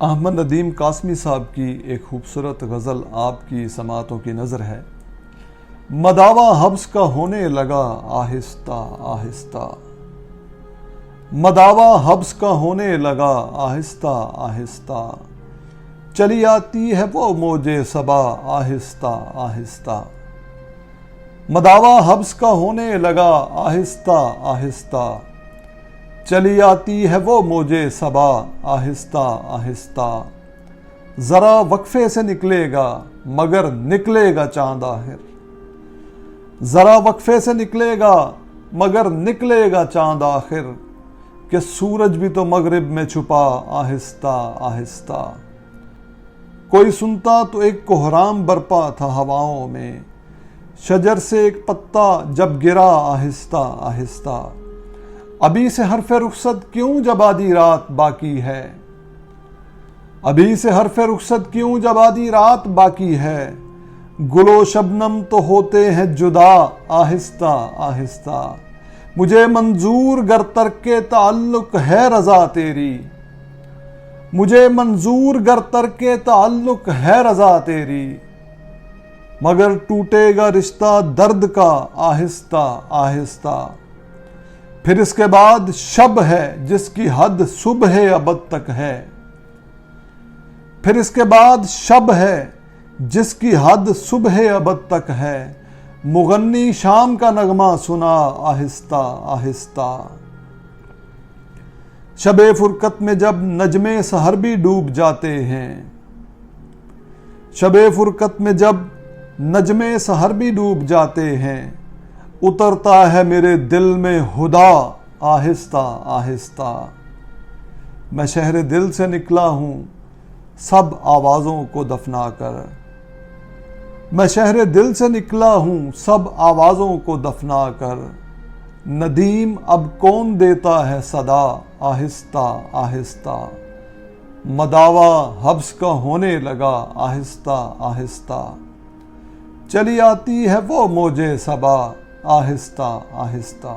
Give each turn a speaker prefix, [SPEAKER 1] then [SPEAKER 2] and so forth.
[SPEAKER 1] احمد ندیم قاسمی صاحب کی ایک خوبصورت غزل آپ کی سماعتوں کی نظر ہے۔ مداوا حبس کا ہونے لگا آہستہ آہستہ، مداوا حبس کا ہونے لگا آہستہ آہستہ، چلی آتی ہے وہ موج صبا آہستہ آہستہ، مداوا حبس کا ہونے لگا آہستہ آہستہ، چلی آتی ہے وہ موج صبا آہستہ آہستہ، ذرا وقفے سے نکلے گا مگر نکلے گا چاند آخر، ذرا وقفے سے نکلے گا مگر نکلے گا چاند آخر، کہ سورج بھی تو مغرب میں چھپا آہستہ آہستہ، کوئی سنتا تو ایک کوہرام برپا تھا ہواؤں میں، شجر سے ایک پتا جب گرا آہستہ آہستہ، ابھی سے حرف رخصت کیوں جب آدھی رات باقی ہے، ابھی سے حرف رخصت کیوں جب آدھی رات باقی ہے، گل و شبنم تو ہوتے ہیں جدا آہستہ آہستہ، مجھے منظور گر ترک تعلق ہے رضا تیری، مجھے منظور گر ترک تعلق ہے رضا تیری، مگر ٹوٹے گا رشتہ درد کا آہستہ آہستہ، پھر اس کے بعد شب ہے جس کی حد صبح ابد تک ہے، پھر اس کے بعد شب ہے جس کی حد صبح ابد تک ہے، مغنی شام کا نغمہ سنا آہستہ آہستہ، شب فرقت میں جب نجم سحر بھی ڈوب جاتے ہیں، شب فرقت میں جب نجم سحر بھی ڈوب جاتے ہیں، اترتا ہے میرے دل میں ہدا آہستہ آہستہ، میں شہر دل سے نکلا ہوں سب آوازوں کو دفنا کر، میں شہر دل سے نکلا ہوں سب آوازوں کو دفنا کر، ندیم اب کون دیتا ہے صدا آہستہ آہستہ، مداوا حبس کا ہونے لگا آہستہ آہستہ، چلی آتی ہے وہ موج صبا آہستہ آہستہ۔